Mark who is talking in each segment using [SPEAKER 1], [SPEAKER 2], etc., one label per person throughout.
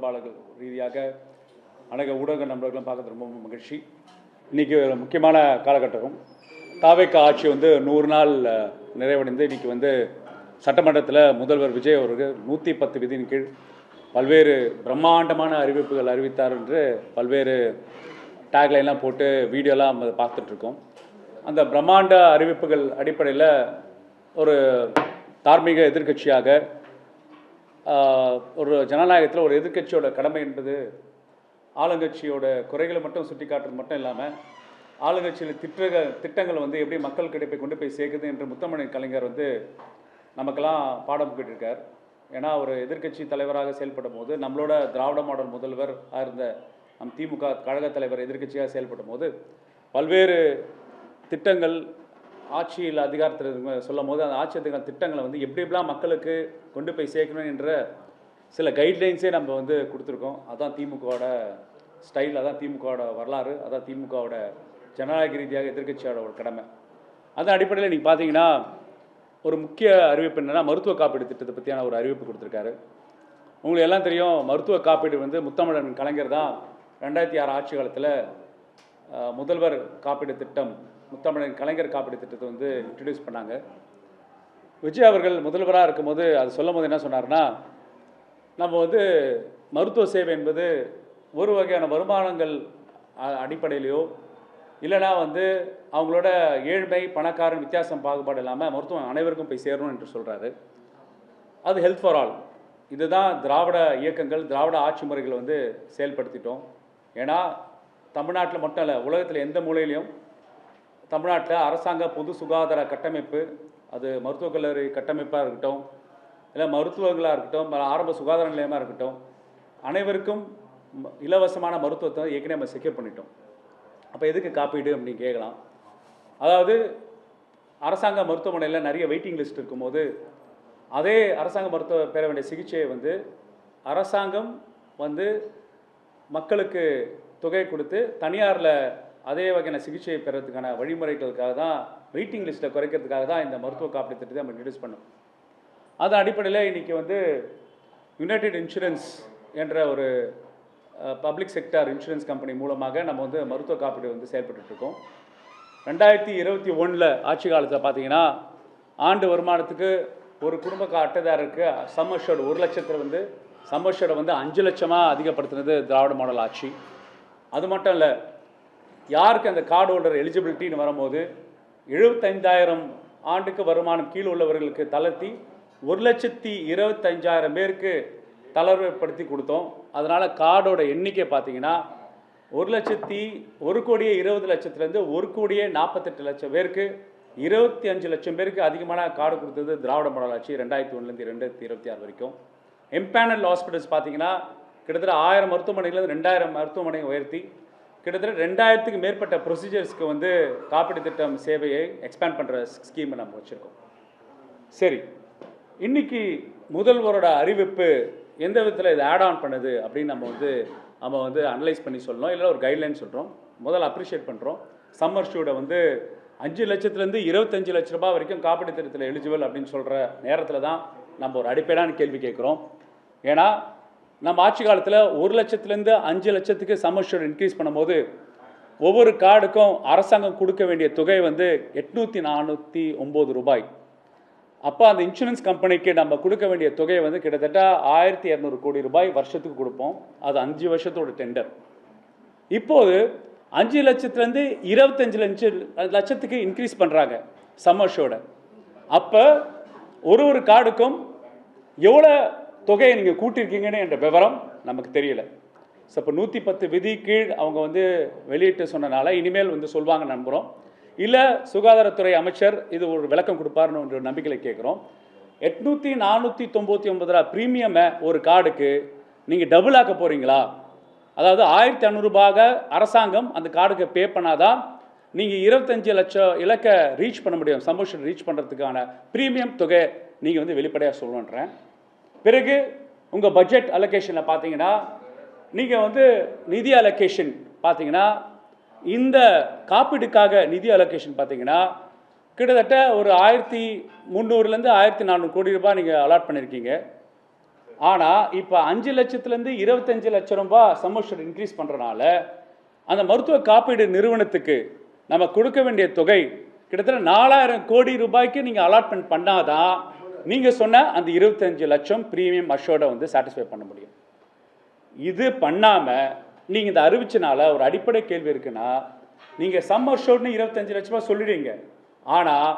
[SPEAKER 1] தொடர்பாளர்கள் ரீதியாக அநேக ஊடக நண்பர்களும் பார்க்கறது ரொம்ப மகிழ்ச்சி. இன்றைக்கி முக்கியமான காலகட்டம். தாவேக்கா ஆட்சி 100 நாள் நிறைவடைந்து இன்றைக்கி சட்டமன்றத்தில் முதல்வர் விஜய் அவர்கள் 110 விதியின் கீழ் பல்வேறு பிரம்மாண்டமான அறிவிப்புகள் அறிவித்தார் என்று பல்வேறு டேக்லைன்லாம் போட்டு வீடியோலாம் பார்த்துட்ருக்கோம். அந்த பிரம்மாண்ட அறிவிப்புகள் அடிப்படையில் ஒரு தார்மீக எதிர்க்கட்சியாக ஒரு ஜனநாயகத்தில் ஒரு எதிர்க்கட்சியோட கடமை என்பது ஆளுங்கட்சியோட குறைகளை மட்டும் சுட்டி காட்டுறது மட்டும் இல்லாமல் ஆளுங்கட்சியில் திட்டங்கள் எப்படி மக்கள் கிடைப்பை கொண்டு போய் சேர்க்குது என்று முத்தமிழ் கலைஞர் நமக்கெல்லாம் பாடம் புகிட்டிருக்கார். ஏன்னா ஒரு எதிர்க்கட்சி தலைவராக செயல்படும் போது நம்மளோட திராவிட மாடல் முதல்வர் இருந்த நம் திமுக கழக தலைவர் எதிர்க்கட்சியாக செயல்படும் போது பல்வேறு திட்டங்கள் ஆட்சியில் அதிகாரத்தில் சொல்லும் போது அந்த ஆட்சி அதிகார திட்டங்களை எப்படிலாம் மக்களுக்கு கொண்டு போய் சேர்க்கணும் என்ற சில கைட்லைன்ஸே நம்ம கொடுத்துருக்கோம். அதுதான் திமுகவோட ஸ்டைல், அதான் திமுகவோட வரலாறு, அதான் திமுகவோட ஜனநாயக ரீதியாக எதிர்க்கட்சியோட ஒரு கடமை. அதன் அடிப்படையில் நீங்கள் பார்த்தீங்கன்னா ஒரு முக்கிய அறிவிப்பு என்னென்னா மருத்துவ காப்பீடு திட்டத்தை பற்றியான ஒரு அறிவிப்பு கொடுத்துருக்காரு. உங்களுக்கு எல்லாம் தெரியும், மருத்துவ காப்பீடு முத்தமிழன் கலைஞர் தான் 2006 ஆட்சி காலத்தில் முதல்வர் காப்பீடு திட்டம், முத்தமிழன் கலைஞர் காப்பீடு திட்டத்தை இன்ட்ரடியூஸ் பண்ணாங்க. விஜய் அவர்கள் முதல்வராக இருக்கும்போது அது சொல்லும் போது என்ன சொன்னார்னா, நம்ம மருத்துவ சேவை என்பது ஒரு வகையான வருமானங்கள் அடிப்படையிலையோ இல்லைனா அவங்களோட ஏழ்மை பணக்காரன் வித்தியாசம் பாகுபாடு இல்லாமல் மருத்துவம் அனைவருக்கும் போய் சேரணும் என்று சொல்கிறாரு. அது ஹெல்த் ஃபார் ஆல். இதுதான் திராவிட இயக்கங்கள் திராவிட ஆட்சி முறைகளை செயல்படுத்திட்டோம். ஏன்னா தமிழ்நாட்டில் மட்டும் இல்லை, உலகத்தில் எந்த மூலையிலையும் தமிழ்நாட்டில் அரசாங்க பொது சுகாதார கட்டமைப்பு, அது மருத்துவக் கல்லூரி கட்டமைப்பாக இருக்கட்டும் இல்லை மருத்துவங்களாக இருக்கட்டும் ஆரம்ப சுகாதார நிலையமாக இருக்கட்டும், அனைவருக்கும் இலவசமான மருத்துவத்தை ஏற்கனவே நம்ம செக்யூர் பண்ணிட்டோம். அப்போ எதுக்கு காப்பீடு அப்படின்னு கேட்கலாம். அதாவது அரசாங்க மருத்துவமனையில் நிறைய வெயிட்டிங் லிஸ்ட் இருக்கும்போது அதே அரசாங்க மருத்துவ பெற வேண்டிய சிகிச்சையை அரசாங்கம் மக்களுக்கு தொகை கொடுத்து தனியாரில் அதே வகையான சிகிச்சையை பெறதுக்கான வழிமுறைகளுக்காக தான், வெயிட்டிங் லிஸ்ட்டை குறைக்கிறதுக்காக தான் இந்த மருத்துவ காப்பீடு திட்டத்தை நம்ம இன்ட்ரடியூஸ் பண்ணோம். அதன் அடிப்படையில் இன்றைக்கி யுனைடெட் இன்சூரன்ஸ் என்ற ஒரு பப்ளிக் செக்டார் இன்சூரன்ஸ் கம்பெனி மூலமாக நம்ம மருத்துவ காப்பீடு செயல்பட்டுருக்கோம். 2021 ஆட்சி காலத்தில் பார்த்தீங்கன்னா ஆண்டு வருமானத்துக்கு ஒரு குடும்ப அட்டைதாரருக்கு சம்மர்ஷோடு 1 லட்சத்தில் சம்மர்ஷோட 5 லட்சமாக அதிகப்படுத்தினது திராவிட மாடல் ஆட்சி. அது மட்டும் இல்லை, யாருக்கு அந்த கார்டு ஹோல்டர் எலிஜிபிலிட்டின்னு வரும்போது 75,000 ஆண்டுக்கு வருமானம் கீழே உள்ளவர்களுக்கு தளர்த்தி 1,25,000 பேருக்கு தளர்வுப்படுத்தி கொடுத்தோம். அதனால் கார்டோட எண்ணிக்கை பார்த்தீங்கன்னா 1,20,00,000 1,48,00,000 பேருக்கு 25 லட்சம் பேருக்கு அதிகமான கார்டு கொடுத்தது திராவிட மாடல் ஆட்சி 2001 2026 வரைக்கும். எம்பேனல் ஹாஸ்பிட்டல்ஸ் பார்த்தீங்கன்னா கிட்டத்தட்ட 1000 மருத்துவமனைகள் 2000 மருத்துவமனை உயர்த்தி கிட்டத்தட்ட 2000க்கு மேற்பட்ட ப்ரொசீஜர்ஸ்க்கு காப்பீடு திட்டம் சேவையை எக்ஸ்பேண்ட் பண்ணுற ஸ்கீமை நம்ம வச்சுருக்கோம். சரி, இன்றைக்கி முதல்வரோட அறிவிப்பு எந்த விதத்தில் இது ஆட் ஆன் பண்ணுது அப்படின்னு நம்ம அனலைஸ் பண்ணி சொல்லணும், இல்லை ஒரு கைட்லைன் சொல்கிறோம். முதல்ல அப்ரிஷியேட் பண்ணுறோம். சம்மர்ஷூட 5 லட்சத்துலேருந்து 25 லட்ச ரூபாய் வரைக்கும் காப்பீடு திட்டத்தில் எலிஜிபிள் அப்படின்னு சொல்கிற நேரத்தில் தான் நம்ம ஒரு அடிப்படையான கேள்வி கேட்குறோம். ஏன்னா நம்ம ஆட்சி காலத்தில் 1 லட்சத்துலேருந்து 5 லட்சத்துக்கு சம்மர்ஷூட் இன்க்ரீஸ் பண்ணும்போது ஒவ்வொரு கார்டுக்கும் அரசாங்கம் கொடுக்க வேண்டிய தொகை 849 ரூபாய். அப்போ அந்த இன்சூரன்ஸ் கம்பெனிக்கு நம்ம கொடுக்க வேண்டிய தொகையை கிட்டத்தட்ட 1200 கோடி ரூபாய் வருஷத்துக்கு கொடுப்போம். அது 5 வருஷத்தோட டெண்டர். இப்போது 5 லட்சத்துலேருந்து 25 லட்சத்துக்கு இன்க்ரீஸ் பண்ணுறாங்க சம்மர்ஷோட. அப்போ ஒரு கார்டுக்கும் எவ்வளோ தொகையை நீங்கள் கூட்டியிருக்கீங்கன்னு என்ற விவரம் நமக்கு தெரியல. ஸோ இப்போ 110 விதி கீழ் அவங்க வெளியிட்டு சொன்னனால இனிமேல் சொல்லுவாங்க நம்புகிறோம். இல்லை சுகாதாரத்துறை அமைச்சர் இது ஒரு விளக்கம் கொடுப்பாருன்னு ஒரு நம்பிக்கையில் கேட்குறோம். 800-499 ரூபா ப்ரீமியமை ஒரு கார்டுக்கு நீங்கள் டபுள் ஆக்க போகிறீங்களா? அதாவது 1500 ரூபாக அரசாங்கம் அந்த கார்டுக்கு பே பண்ணாதான் நீங்கள் 25 லட்சம் இலக்கை ரீச் பண்ண முடியும். சம்பஷன் ரீச் பண்ணுறதுக்கான ப்ரீமியம் தொகை நீங்கள் வெளிப்படையாக சொல்லணுன்றேன். பிறகு உங்கள் பட்ஜெட் அலோகேஷனில் பார்த்தீங்கன்னா நீங்கள் நிதி அலோகேஷன் பார்த்தீங்கன்னா இந்த காப்பீடுக்காக நிதி அலோகேஷன் பார்த்தீங்கன்னா கிட்டத்தட்ட ஒரு 1300 1400 கோடி ரூபாய் நீங்கள் அலாட் பண்ணியிருக்கீங்க. ஆனால் இப்போ 5 லட்சத்துலேருந்து 25 லட்சம் ரூபாய் சம் அஷ்யூர்ட் இன்க்ரீஸ் பண்ணுறனால அந்த மருத்துவ காப்பீடு நிறுவனத்துக்கு நம்ம கொடுக்க வேண்டிய தொகை கிட்டத்தட்ட 4000 கோடி ரூபாய்க்கு நீங்கள் அலாட்மெண்ட் பண்ணாதான் நீங்கள் சொன்ன அந்த 25 லட்சம் ப்ரீமியம் அஷ்யூர்டை வந்து சாட்டிஸ்ஃபை பண்ண முடியும். இது பண்ணாமல் நீங்கள் இந்த அறிவிச்சனால ஒரு அடிப்படை கேள்வி இருக்குன்னா, நீங்கள் சம் அஷ்யூர்ட்னு 25 லட்ச ரூபாய் சொல்லிடுவீங்க, ஆனால்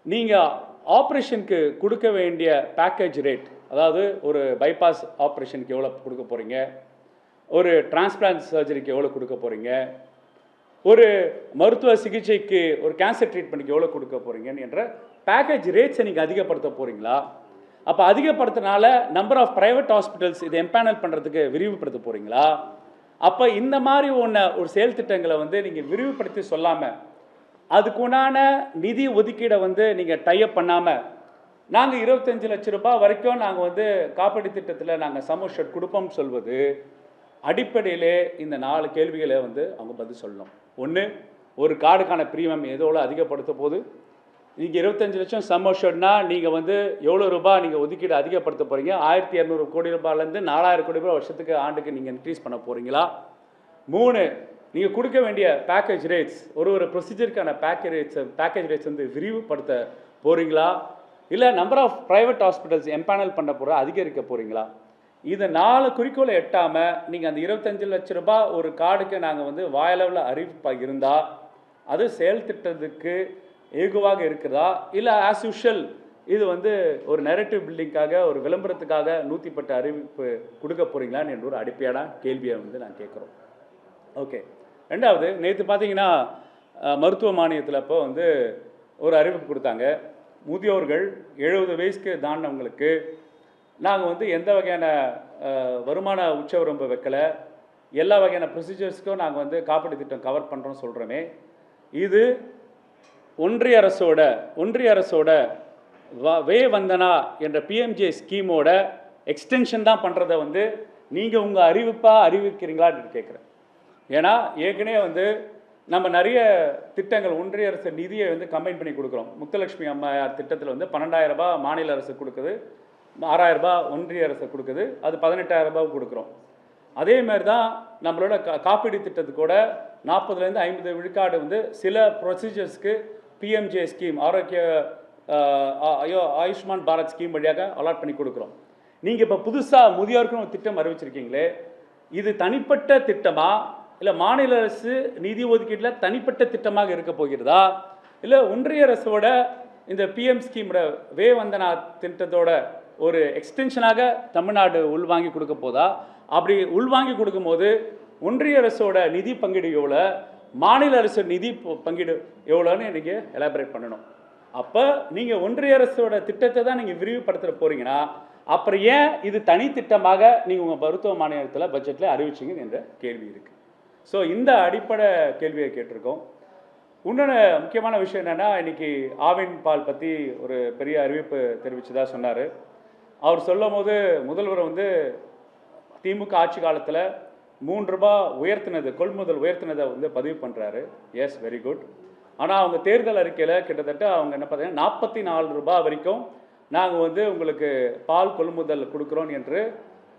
[SPEAKER 1] நீங்கள் ஆப்ரேஷனுக்கு கொடுக்க வேண்டிய பேக்கேஜ் ரேட், அதாவது ஒரு பைபாஸ் ஆப்ரேஷனுக்கு எவ்வளோ கொடுக்க போகிறீங்க, ஒரு டிரான்ஸ்பிளான்ட் சர்ஜரிக்கு எவ்வளோ கொடுக்க போகிறீங்க, ஒரு மருத்துவ சிகிச்சைக்கு ஒரு கேன்சர் ட்ரீட்மெண்ட்டுக்கு எவ்வளோ கொடுக்க போகிறீங்கன்னு என்ற பேக்கேஜ் ரேட்ஸை நீங்கள் அதிகப்படுத்த போகிறீங்களா? அப்போ அதிகப்படுத்தினால நம்பர் ஆஃப் ப்ரைவேட் ஹாஸ்பிட்டல்ஸ் இதை எம்பேனல் பண்ணுறதுக்கு விரிவுபடுத்த போகிறீங்களா? அப்போ இந்த மாதிரி ஒரு செயல் திட்டங்களை வந்து நீங்கள் விரிவுபடுத்தி சொல்லாமல், அதுக்குண்டான நிதி ஒதுக்கீடை வந்து நீங்கள் டைப் பண்ணாமல், நாங்கள் 25 லட்சம் ரூபாய் வரைக்கும் நாங்கள் வந்து காப்பீடு திட்டத்தில் நாங்கள் சம் அஷ்யூர்ட் கொடுப்போம்னு சொல்வது அடிப்படையிலே இந்த 4 கேள்விகளை வந்து அவங்க பதில் சொல்லணும். ஒன்று, ஒரு கார்டுக்கான ப்ரீமியம் எதோட அதிகப்படுத்த போது, நீங்கள் 25 லட்சம் சம் அஷ்யூர்ட்னா நீங்கள் வந்து எவ்வளோ ரூபாய் நீங்கள் ஒதுக்கீடு அதிகப்படுத்த போகிறீங்க? 1200 கோடி ரூபாயிலேருந்து 4000 கோடி ரூபாய் வருஷத்துக்கு ஆண்டுக்கு நீங்கள் இன்க்ரீஸ் பண்ண போகிறீங்களா? 3, நீங்கள் கொடுக்க வேண்டிய பேக்கேஜ் ரேட்ஸ், ஒரு ப்ரொசீஜருக்கான பேக்கேஜ் ரேட்ஸ் வந்து விரிவுபடுத்த போகிறீங்களா? இல்லை number of private hospitals empanel பண்ண போகிற அதிகரிக்க போகிறீங்களா? இதை 4 குறிக்கோளை எட்டாமல் நீங்கள் அந்த 25 லட்ச ரூபாய் ஒரு கார்டுக்கு நாங்கள் வந்து வாயளவில் அறிவிப்பாக இருந்தால் அது செயல் திட்டத்துக்கு ஏகுவாக இருக்கிறதா, இல்லை ஆஸ் யூஷுவல் இது வந்து ஒரு நெரட்டிவ் பில்டிங்காக, ஒரு விளம்பரத்துக்காக 110 அறிவிப்பு கொடுக்க போகிறீங்களான்னு என்ற ஒரு அடிப்படையான கேள்வியை வந்து நான் கேட்குறோம். ஓகே. ரெண்டாவது, நேற்று பார்த்தீங்கன்னா மருத்துவ மானியத்தில் இப்போ வந்து ஒரு அறிவிப்பு கொடுத்தாங்க. முதியோர்கள் 70 வயசுக்கு தாண்டினவங்களுக்கு நாங்கள் வந்து எந்த வகையான வருமான உச்சவரம்பு வைக்கலை, எல்லா வகையான ப்ரொசீஜர்ஸ்க்கும் நாங்கள் வந்து காப்பீடு திட்டம் கவர் பண்ணுறோன்னு சொல்கிறோமே, இது ஒன்றிய அரசோட வே வந்தனா என்ற பிஎம்ஜே ஸ்கீமோட எக்ஸ்டென்ஷன் தான் பண்ணுறதை வந்து நீங்கள் உங்கள் அறிவிக்கிறீங்களான்னு கேட்குறேன். ஏன்னா ஏற்கனவே வந்து நம்ம நிறைய திட்டங்கள் ஒன்றிய அரசு நிதியை வந்து கம்பைன் பண்ணி கொடுக்குறோம். முத்துலட்சுமி அம்மையார் திட்டத்தில் வந்து 12,000 ரூபாய் மாநில அரசு கொடுக்குது, 6,000 ரூபாய் ஒன்றிய அரசு கொடுக்குது, அது 18,000 ரூபாய் கொடுக்குறோம். அதேமாதிரி தான் நம்மளோட காப்பீடு திட்டத்துக்கூட 40லேருந்து 50 விழுக்காடு வந்து சில ப்ரொசீஜர்ஸ்க்கு PMJ scheme, Ayushman Bharat scheme வழியாக அலாட் பண்ணி கொடுக்குறோம். நீங்கள் இப்போ புதுசாக முதியோருக்குன்னு ஒரு திட்டம் அறிவிச்சிருக்கீங்களே, இது தனிப்பட்ட திட்டமா, இல்லை மாநில அரசு நிதி ஒதுக்கீட்டில் தனிப்பட்ட திட்டமாக இருக்க போகிறதா, இல்லை ஒன்றிய அரசோட இந்த பிஎம் ஸ்கீமோட வே வந்தனா திட்டத்தோட ஒரு எக்ஸ்டென்ஷனாக தமிழ்நாடு உள்வாங்கி கொடுக்க போதா? அப்படி உள்வாங்கி கொடுக்கும்போது ஒன்றிய அரசோட நிதி பங்கீடு எவ்வளோ, மாநில அரசு நிதி பங்கீடு எவ்வளோன்னு நீங்கள் எலாபரேட் பண்ணணும். அப்போ நீங்கள் ஒன்றிய அரசோட திட்டத்தை தான் நீங்கள் விரிவுபடுத்த போகிறீங்கன்னா, அப்புறம் ஏன் இது தனி திட்டமாக நீங்கள் உங்கள் மருத்துவ மானியத்தில் பட்ஜெட்டில் அறிவிச்சிங்க என்ற கேள்வி இருக்குது. ஸோ இந்த அடிப்படை கேள்வியை கேட்டிருக்கோம். இன்னொன்று முக்கியமான விஷயம் என்னென்னா, இன்றைக்கி ஆவின் பால் பற்றி ஒரு பெரிய அறிவிப்பு தெரிவித்ததாக சொன்னார். அவர் சொல்லும் போது முதல்வர் வந்து திமுக ஆட்சி காலத்தில் 3 ரூபாய் உயர்த்தினது, கொள்முதல் உயர்த்தினதை வந்து பதிவு பண்ணுறாரு. Yes, very good. ஆனால் அவங்க தேர்தல் அறிக்கையில் கிட்டத்தட்ட அவங்க என்ன பார்த்தீங்கன்னா 44 ரூபாய் வரைக்கும் நாங்கள் வந்து உங்களுக்கு பால் கொள்முதல் கொடுக்குறோம் என்று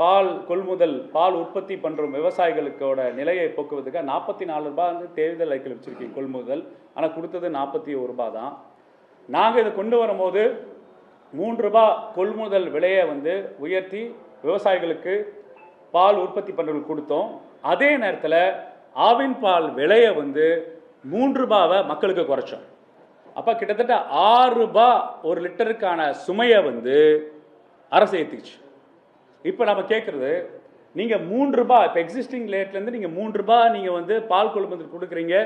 [SPEAKER 1] பால் உற்பத்தி பண்ணுற விவசாயிகளுக்கோட நிலையை போக்குவதுக்காக 44 ரூபாய் வந்து தேர்தல் அறிக்கையில் வச்சுருக்கீங்க கொள்முதல். ஆனால் கொடுத்தது 41 ரூபாய் தான். நாங்கள் இதை கொண்டு வரும்போது 3 ரூபாய் கொள்முதல் விலையை வந்து உயர்த்தி விவசாயிகளுக்கு பால் உற்பத்தி பண்ணுறவங்களுக்கு கொடுத்தோம். அதே நேரத்தில் ஆவின் பால் விலையை வந்து 3 ரூபாவை மக்களுக்கு குறைச்சோம். அப்போ கிட்டத்தட்ட 6 ரூபாய் ஒரு லிட்டருக்கான சுமையை வந்து அரசு ஏற்றிச்சு. இப்போ நம்ம கேட்குறது, நீங்கள் 3 ரூபாய் இப்போ எக்ஸிஸ்டிங் ரேட்லேருந்து நீங்கள் 3 ரூபாய் நீங்கள் வந்து பால் கொள்முதல் கொடுக்குறீங்க,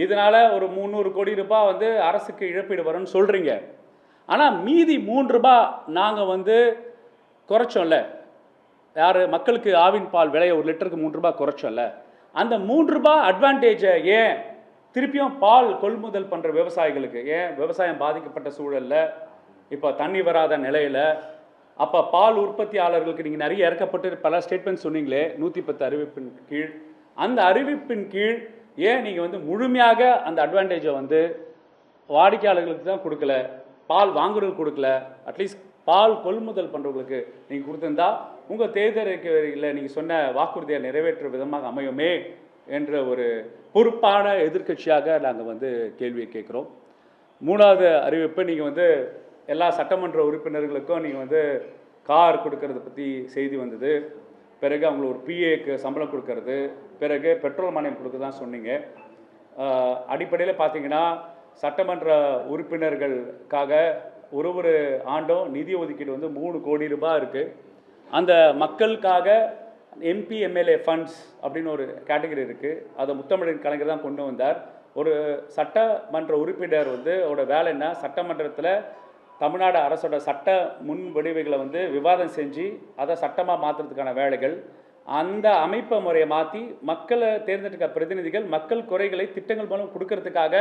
[SPEAKER 1] இதனால் ஒரு 300 கோடி ரூபாய் வந்து அரசுக்கு இழப்பீடு வரும்னு சொல்கிறீங்க. ஆனால் மீதி 3 ரூபாய் நாங்கள் வந்து குறைச்சோம்ல, யார் மக்களுக்கு ஆவின் பால் விலையை ஒரு லிட்டருக்கு 3 ரூபாய் குறைச்சோம்ல, அந்த 3 ரூபாய் அட்வான்டேஜை ஏன் திருப்பியும் பால் கொள்முதல் பண்ணுற விவசாயிகளுக்கு, ஏன் விவசாயம் பாதிக்கப்பட்ட சூழலில் இப்போ தண்ணி வராத நிலையில், அப்போ பால் உற்பத்தியாளர்களுக்கு நீங்கள் நிறைய இறக்கப்பட்டு பல ஸ்டேட்மெண்ட் சொன்னீங்களே 110 அறிவிப்பின் கீழ், அந்த அறிவிப்பின் கீழ் ஏன் நீங்கள் வந்து முழுமையாக அந்த அட்வான்டேஜை வந்து வாடிக்கையாளர்களுக்கு தான் கொடுக்கல, பால் வாங்குறவங்களுக்கு கொடுக்கல, அட்லீஸ்ட் பால் கொள்முதல் பண்ணுறவங்களுக்கு நீங்கள் கொடுத்துருந்தா உங்கள் தேர்தலில் நீங்கள் சொன்ன வாக்குறுதியை நிறைவேற்ற விதமாக அமையுமே என்ற ஒரு பொறுப்பான எதிர்க்கட்சியாக நாங்கள் வந்து கேள்வியை கேட்குறோம். மூணாவது அறிவிப்பு, நீங்கள் வந்து எல்லா சட்டமன்ற உறுப்பினர்களுக்கும் நீங்கள் வந்து கார் கொடுக்கறத பற்றி செய்தி வந்தது. பிறகு அவங்களுக்கு ஒரு பிஏக்கு சம்பளம் கொடுக்கறது, பிறகு பெட்ரோல் மானியம் கொடுக்க தான் சொன்னீங்க. அடிப்படையில் பார்த்தீங்கன்னா சட்டமன்ற உறுப்பினர்களுக்காக ஒரு ஆண்டும் நிதி ஒதுக்கீடு வந்து 3 கோடி ரூபாய் இருக்குது. அந்த மக்களுக்காக எம்பி எம்எல்ஏ ஃபண்ட்ஸ் அப்படின்னு ஒரு கேட்டகரி இருக்குது. அதை முத்தமிழின் கலைஞர் தான் கொண்டு வந்தார். ஒரு சட்டமன்ற உறுப்பினர் வந்து அவரோட வேலை என்ன, சட்டமன்றத்தில் தமிழ்நாடு அரசோட சட்ட முன்வடிவுகளை வந்து விவாதம் செஞ்சு அதை சட்டமாக மாற்றுறதுக்கான வேலைகள், அந்த அமைப்பு முறையை மாற்றி மக்களை தேர்ந்தெடுக்க பிரதிநிதிகள் மக்கள் குறைகளை திட்டங்கள் மூலம் கொடுக்கறதுக்காக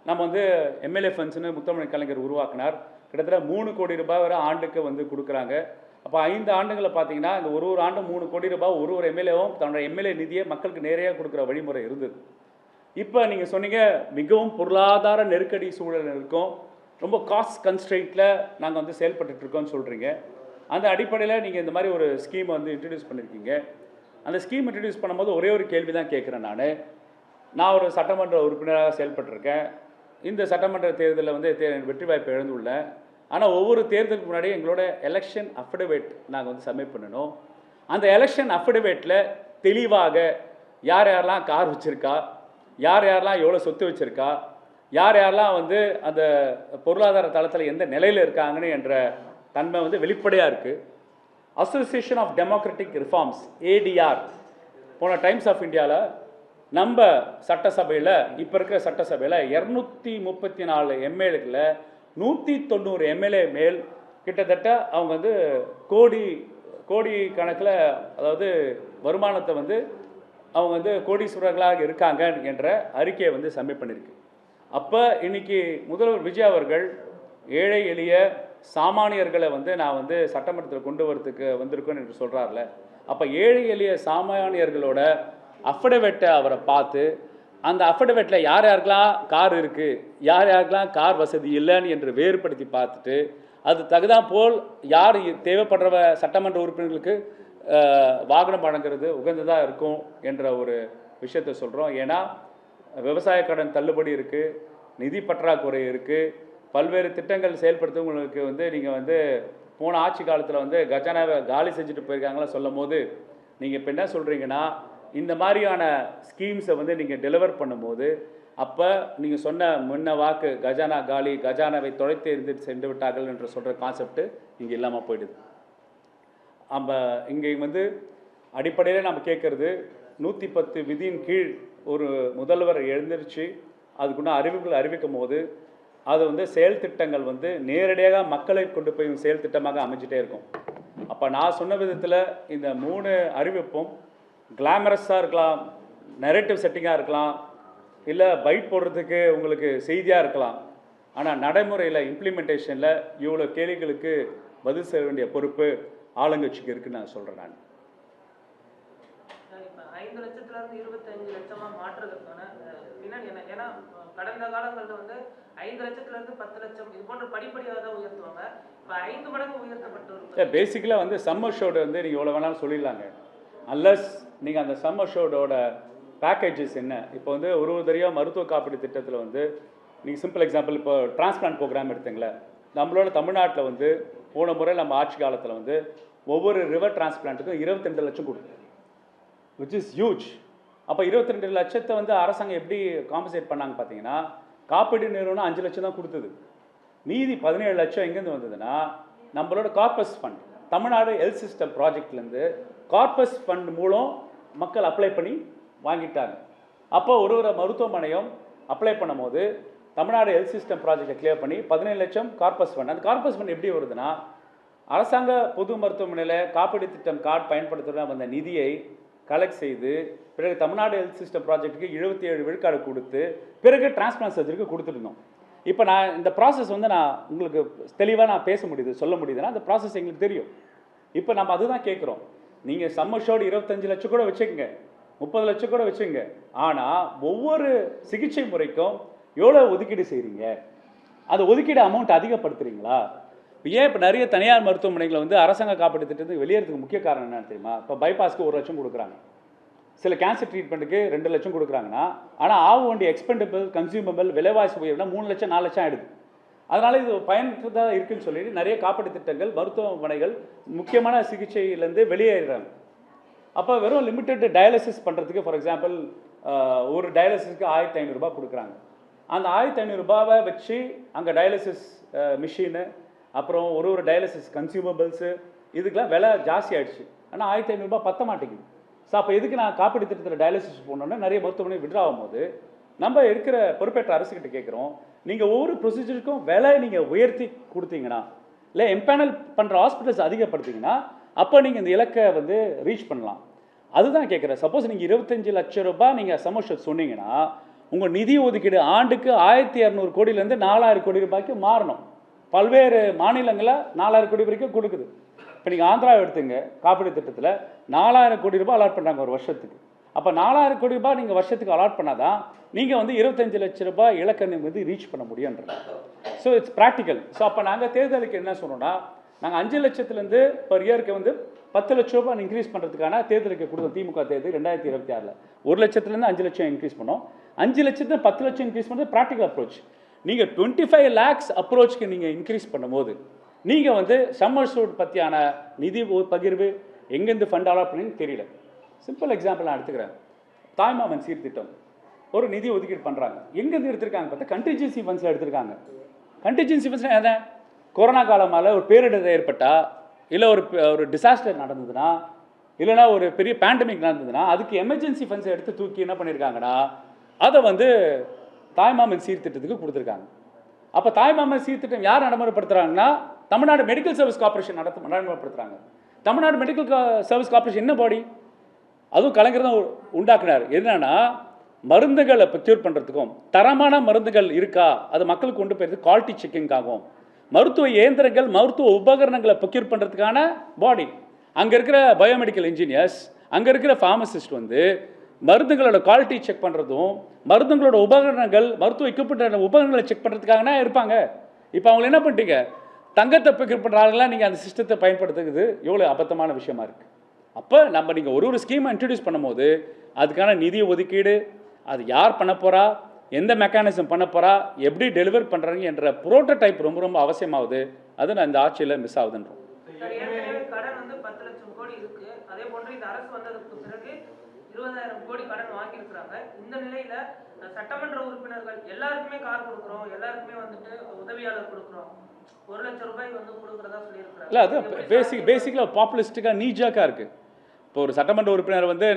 [SPEAKER 1] நம்ம வந்து எம்எல்ஏ ஃபண்ட்ஸ்னு முத்தமிழ் கலைஞர் உருவாக்கினார். கிட்டத்தட்ட 3 கோடி ரூபாய் வரை ஆண்டுக்கு வந்து கொடுக்குறாங்க. அப்போ 5 ஆண்டுகளை பார்த்தீங்கன்னா இந்த ஒரு ஆண்டும் 3 கோடி ரூபாய் ஒரு எம்எல்ஏவும் தன்னோட எம்எல்ஏ நிதியை மக்களுக்கு நேரடியாக கொடுக்குற வழிமுறை இருந்தது. இப்போ நீங்கள் சொன்னீங்க மிகவும் பொருளாதார நெருக்கடி சூழல் இருக்கும், ரொம்ப காஸ்ட் கன்ஸ்ட்ரெயிட்டில் நாங்கள் வந்து செயல்பட்டுருக்கோம்னு சொல்கிறீங்க. அந்த அடிப்படையில் நீங்கள் இந்த மாதிரி ஒரு ஸ்கீமை வந்து இன்ட்ரடியூஸ் பண்ணியிருக்கீங்க. அந்த ஸ்கீம் இன்ட்ரடியூஸ் பண்ணும்போது ஒரே ஒரு கேள்வி தான் கேட்குறேன். நான் ஒரு சட்டமன்ற உறுப்பினராக செயல்பட்டிருக்கேன். இந்த சட்டமன்ற தேர்தலில் வந்து வெற்றி வாய்ப்பை இழந்துள்ளேன். ஆனால் ஒவ்வொரு தேர்தலுக்கு முன்னாடி எங்களோட எலெக்ஷன் அஃபிடவிட் நாங்கள் வந்து சப்மிட் பண்ணணும். அந்த எலெக்ஷன் அஃபிடவிட்டில் தெளிவாக யார் யாரெல்லாம் கார் வச்சுருக்கா, யார் யாரெல்லாம் எவ்வளோ சொத்து வச்சுருக்கா, யார் யாரெல்லாம் வந்து அந்த பொருளாதார தளத்தில் எந்த நிலையில் இருக்காங்கன்னு என்ற தன்மை வந்து வெளிப்படையாக இருக்குது. Association of Democratic Reforms ADR போன டைம்ஸ் ஆஃப் இந்தியாவில் நம்ம சட்டசபையில் இப்போ இருக்கிற சட்டசபையில் 234 எம்எல்ஏக்களில் 190 எம்எல்ஏ மேல் கிட்டத்தட்ட அவங்க வந்து கோடி கணக்கில், அதாவது வருமானத்தை வந்து அவங்க வந்து கோடீஸ்வரர்களாக இருக்காங்க என்ற அறிக்கையை வந்து சப்மிட் பண்ணியிருக்கு. அப்போ இன்னைக்கு முதல்வர் விஜய் அவர்கள் ஏழை எளிய சாமானியர்களை வந்து நான் வந்து சட்டமன்றத்தில் கொண்டு வரதுக்கு வந்திருக்கேன் என்று சொல்கிறார்ல, அப்போ ஏழை எளிய சாமானியர்களோட அஃபிடவிட்டை அவரை பார்த்து அந்த அஃபிடவிட்டில் யார் யாருக்கெல்லாம் கார் இருக்குது, யார் யாருக்கெல்லாம் கார் வசதி இல்லைன்னு என்று வேறுபடுத்தி பார்த்துட்டு அது தகுதான் போல் யார் தேவைப்படுற சட்டமன்ற உறுப்பினர்களுக்கு வாகனம் வழங்குறது உகந்ததாக இருக்கும் என்ற ஒரு விஷயத்தை சொல்கிறோம். ஏன்னா விவசாய கடன் தள்ளுபடி இருக்குது, நிதி பற்றாக்குறை இருக்குது, பல்வேறு திட்டங்கள் செயல்படுத்துவங்களுக்கு வந்து நீங்கள் வந்து போன ஆட்சி காலத்தில் வந்து கஜானாவை காலி செஞ்சுட்டு போயிருக்காங்களா சொல்லும் போது நீங்கள் இப்போ என்ன சொல்கிறீங்கன்னா, இந்த மாதிரியான ஸ்கீம்ஸை வந்து நீங்கள் டெலிவர் பண்ணும்போது அப்போ நீங்கள் சொன்ன முன்ன வாக்கு கஜானா காலி, கஜானாவை தொலைத்து எறிந்து சென்று விட்டார்கள் என்று சொல்கிற கான்செப்ட் இங்கே இல்லாமல் போயிடுது. நம்ம இங்கே வந்து அடிப்படையில் நம்ம கேட்குறது 110 விதியின் கீழ் ஒரு முதல்வர் எழுந்திருச்சு அதுக்குள்ள அறிவிப்புகள் அறிவிக்கும் போது அது வந்து செயல் திட்டங்கள் வந்து நேரடியாக மக்களை கொண்டு போய் செயல் திட்டமாக அமைஞ்சிட்டே இருக்கும். அப்போ நான் சொன்ன விதத்தில் இந்த 3 அறிவிப்பும் கிளாமரஸாக இருக்கலாம், நரேட்டிவ் செட்டிங்காக இருக்கலாம், இல்லை பைட் போடுறதுக்கு உங்களுக்கு செய்தியாக இருக்கலாம். ஆனால் நடைமுறையில் இம்ப்ளிமெண்டேஷனில் இவ்வளோ கேள்விகளுக்கு பதில் செய்ய வேண்டிய பொறுப்பு ஆளுங்கட்சிக்கு இருக்குன்னு நான் சொல்கிறேன்.
[SPEAKER 2] இப்போ 5 லட்சத்துலேருந்து 25 லட்சமாக மாற்றுறதுக்கான பின்னாடி என்ன? ஏன்னா கடந்த காலங்களில் வந்து 5 லட்சத்துலேருந்து 10 லட்சம் இது போன்ற படிப்படியாக தான் உயர்த்துவாங்க. இப்போ 5 மடங்கு உயர்த்தப்பட்டு
[SPEAKER 1] பேசிக்கலாக வந்து சம்மர் ஷோடு வந்து நீங்கள் எவ்வளோ வேணாலும் சொல்லிடலாங்க. அன்லஸ் நீங்கள் அந்த சம்மர் ஷோடோட பேக்கேஜஸ் என்ன. இப்போ வந்து ஒரு தடவையாக மருத்துவ காப்பீடு திட்டத்தில் வந்து நீங்கள் சிம்பிள் எக்ஸாம்பிள் இப்போ டிரான்ஸ்பிளான்ட் ப்ரோக்ராம் எடுத்துங்களேன். நம்மளோட தமிழ்நாட்டில் வந்து போன முறை நம்ம ஆட்சி காலத்தில் வந்து ஒவ்வொரு ரிவர் டிரான்ஸ்பிளான்ட்டுக்கும் 22 லட்சம் கொடுக்கும், விச் இஸ் ஹியூஜ். அப்போ 22 லட்சத்தை வந்து அரசாங்கம் எப்படி காம்பன்சேட் பண்ணாங்க பார்த்தீங்கன்னா, காப்பீடு நிறுவனம் 5 லட்சம் தான் கொடுத்தது. மீதி 17 லட்சம் எங்கேருந்து வந்ததுன்னா நம்மளோட corpus fund, Tamil Nadu health system ப்ராஜெக்ட்லேருந்து கார்பஸ் ஃபண்ட் மூலம் மக்கள் அப்ளை பண்ணி வாங்கிட்டாங்க. அப்போ ஒரு மருத்துவமனையும் அப்ளை பண்ணும் போது தமிழ்நாடு ஹெல்த் சிஸ்டம் ப்ராஜெக்டை கிளியர் பண்ணி 17 லட்சம் கார்பஸ் ஃபண்ட். அந்த கார்பஸ் ஃபண்ட் எப்படி வருதுன்னா, அரசாங்க பொது மருத்துவமனையில் காப்பீடு திட்டம் கார்டு பயன்படுத்துகிற வந்த நிதியை கலெக்ட் செய்து பிறகு தமிழ்நாடு ஹெல்த் சிஸ்டம் ப்ராஜெக்ட்டுக்கு 77 விழுக்காடு கொடுத்து பிறகு டிரான்ஸ்பிளான்ட் சர்ஜரிக்கு கொடுத்துருந்தோம். இப்போ நான் இந்த ப்ராசஸ் வந்து நான் உங்களுக்கு தெளிவாக நான் பேச முடியுது, சொல்ல முடியுதுன்னா அந்த ப்ராசஸ் எங்களுக்கு தெரியும். இப்போ நம்ம அதுதான் கேட்குறோம். நீங்கள் சம்மர் ஷோடு 25 லட்சம் கூட வச்சுக்கோங்க, 30 லட்சம் கூட வச்சுங்க. ஆனால் ஒவ்வொரு சிகிச்சை முறைக்கும் எவ்வளோ ஒதுக்கீடு செய்கிறீங்க? அந்த ஒதுக்கீடு அமௌண்ட் அதிகப்படுத்துகிறீங்களா? ஏன் இப்போ நிறைய தனியார் மருத்துவமனைகளை வந்து அரசாங்க காப்பீட்டு திட்டத்துக்கு வெளியேறதுக்கு முக்கிய காரணம் என்னன்னு தெரியுமா? இப்போ பைபாஸ்க்கு 1 லட்சம் கொடுக்குறாங்க, சில கேன்சர் ட்ரீட்மெண்ட்டுக்கு 2 லட்சம் கொடுக்குறாங்கன்னா, ஆனால் ஆக வேண்டிய எக்ஸ்பெண்டபிள் கன்சியூமபிள் விலைவாசி உயர்வுனா 3 லட்சம் 4 லட்சம் ஆகிடுது. அதனால் இது பயனற்றதாக இருக்குன்னு சொல்லிட்டு நிறைய காப்பீட்டு திட்டங்கள் மருத்துவமனைகள் முக்கியமான சிகிச்சையிலேருந்து வெளியேறாங்க. அப்போ வெறும் லிமிட்டெட் டயாலிசிஸ் பண்ணுறதுக்கு ஃபார் எக்ஸாம்பிள் ஒரு டயாலிசிஸ்க்கு 1500 ரூபாய் கொடுக்குறாங்க. அந்த 1500 ரூபாவை வச்சு அங்கே டயாலிசிஸ் மிஷினு, அப்புறம் ஒரு டயாலிசிஸ் கன்சியூமபிள்ஸு, இதுக்கெல்லாம் விலை ஜாஸ்தி ஆகிடுச்சு. ஆனால் 1500 ரூபாய் பத்த மாட்டேங்குது. ஸோ அப்போ எதுக்கு நான் காப்பீடு திட்டத்தில் டயாலிசிஸ் போனோன்னா நிறைய மருத்துவமனை விட்ரா ஆகும்போது நம்ம இருக்கிற பொறுப்பேற்ற அரசுக்கிட்ட கேட்குறோம், நீங்கள் ஒவ்வொரு ப்ரொசீஜருக்கும் விலை நீங்கள் உயர்த்தி கொடுத்தீங்கன்னா, இல்லை எம்பேனல் பண்ணுற ஹாஸ்பிட்டல்ஸ் அதிகப்படுத்திங்கன்னா, அப்போ நீங்கள் இந்த இலக்கை வந்து ரீச் பண்ணலாம். அதுதான் கேட்குறேன். சப்போஸ் நீங்கள் 25 லட்சம் ரூபாய் நீங்கள் சமோஷன் சொன்னீங்கன்னா, உங்கள் நிதி ஒதுக்கீடு ஆண்டுக்கு 1200 கோடியிலேருந்து 4000 கோடி ரூபாய்க்கு மாறணும். பல்வேறு மாநிலங்களில் 4000 கோடி வரைக்கும் கொடுக்குது. இப்போ நீங்கள் ஆந்திராவை எடுத்துங்க, காப்பீடு திட்டத்தில் 4000 கோடி ரூபாய் அலாட் பண்ணுறாங்க ஒரு வருஷத்துக்கு. அப்போ 4000 கோடி ரூபாய் நீங்கள் வருஷத்துக்கு அலாட் பண்ணாதான் நீங்கள் வந்து 25 லட்சம் ரூபாய் இலக்கை வந்து ரீச் பண்ண முடியுன்றது. So it's practical. ஸோ அப்போ நாங்கள் தேர்தலுக்கு என்ன சொன்னோன்னா, நாங்கள் 5 லட்சத்துலேருந்து பர் இயருக்கு வந்து 10 லட்சம் ரூபாய் இன்க்ரீஸ் பண்ணுறதுக்கான தேர்தலுக்கு கொடுத்தோம். திமுக தேர்தல் 2026 1 லட்சத்துலேருந்து 5 லட்சம் இன்க்ரீஸ் பண்ணோம். 5 லட்சத்துல 10 லட்சம் இன்க்ரீஸ் பண்ணுறது ப்ராக்டிக்கல் அப்ரோச். நீங்கள் 25 lakhs அப்ரோச்சுக்கு நீங்கள் இன்க்ரீஸ் பண்ணும்போது நீங்கள் வந்து சம்மர் சூட் பற்றியான நிதி பகிர்வு எங்கேருந்து ஃபண்ட் அலாட் பண்ணின்னு தெரியல. சிம்பிள் எக்ஸாம்பிள் நான் எடுத்துக்கிறேன். தாய்மாமன் சீர்திட்டம் ஒரு நிதி ஒதுக்கீடு பண்ணுறாங்க. எங்கேருந்து எடுத்திருக்காங்க பார்த்தா கண்டிஜென்சி ஃபண்ட்ஸில் எடுத்திருக்காங்க. கண்டிஜென்சி ஃபண்ட்ஸ் என்ன? கொரோனா காலமால் ஒரு பேரிடர் ஏற்பட்டால், இல்லை ஒரு டிசாஸ்டர் நடந்ததுன்னா, இல்லைனா ஒரு பெரிய பேண்டமிக் நடந்ததுன்னா, அதுக்கு எமர்ஜென்சி ஃபண்ட்ஸை எடுத்து தூக்கி என்ன பண்ணியிருக்காங்கன்னா, அதை வந்து தாய்மாமன் சீர்திட்டத்துக்கு கொடுத்துருக்காங்க. அப்போ தாய்மாமன் சீர்திட்டம் யார் நடைமுறைப்படுத்துகிறாங்கன்னா, தமிழ்நாடு மெடிக்கல் சர்வீஸ் கார்பரேஷன் நடைமுறைப்படுத்துகிறாங்க. தமிழ்நாடு மெடிக்கல் சர்வீஸ் கார்பரேஷன் என்ன பாடி? அதுவும் கலைஞர் தான் உண்டாக்குனார். என்னன்னா, மருந்துகளை ப்ரொக்யூர் பண்ணுறதுக்கும் தரமான மருந்துகள் இருக்கா அது மக்களுக்கு கொண்டு போயிடுறது குவாலிட்டி செக்கிங்காகும். மருத்துவ இயந்திரங்கள் மருத்துவ உபகரணங்களை ப்ரொக்யூர் பண்ணுறதுக்கான பாடி. அங்கே இருக்கிற பயோமெடிக்கல் இன்ஜினியர்ஸ், அங்கே இருக்கிற ஃபார்மசிஸ்ட் வந்து மருந்துகளோட குவாலிட்டி செக் பண்ணுறதும், மருந்துகளோட உபகரணங்கள் மருத்துவ எக்யூப்மெண்ட் உபகரணங்களை செக் பண்ணுறதுக்காகனா இருப்பாங்க. இப்போ அவங்க என்ன பண்ணிட்டீங்க, தங்கத்தை ப்ரொக்யூர் பண்ணுறாங்களா? நீங்கள் அந்த சிஸ்டத்தை பயன்படுத்துறது எவ்வளோ அபத்தமான விஷயமா இருக்குது. அப்போ நம்ம நீங்கள் ஒரு ஸ்கீமை இன்ட்ரடியூஸ் பண்ணும்போது அதுக்கான நிதி ஒதுக்கீடு, அது யார் பண்ண போகிறா, எந்த மெக்கானிசம் பண்ண போகிறா, எப்படி டெலிவர் பண்ணுறாங்க என்ற புரோட்டோடைப் ரொம்ப ரொம்ப அவசியமாகுது. அது நான் இந்த ஆட்சியில் மிஸ் ஆகுதுன்றோம்.
[SPEAKER 2] கடன் வந்து 10 லட்சம் கோடி இருக்கு. அதே போன்று இந்த அரசு வந்ததுக்கு பிறகு 20,000 கோடி கடன் வாங்கியிருக்கிறாங்க. இந்த நிலையில சட்டமன்ற உறுப்பினர்கள் எல்லாருக்குமே கார் கொடுக்குறோம், எல்லாருக்குமே வந்துட்டு உதவியாளர் கொடுக்குறோம், 1 லட்சம் ரூபாய் வந்து கொடுக்குறதா சொல்லியிருக்கிறாங்க.
[SPEAKER 1] இல்லை, அது பேசிக்கலாக பாப்புலிஸ்டிக்காக நீஜாக்காக இருக்குது. இப்போ ஒரு சட்டமன்ற உறுப்பினர் வந்து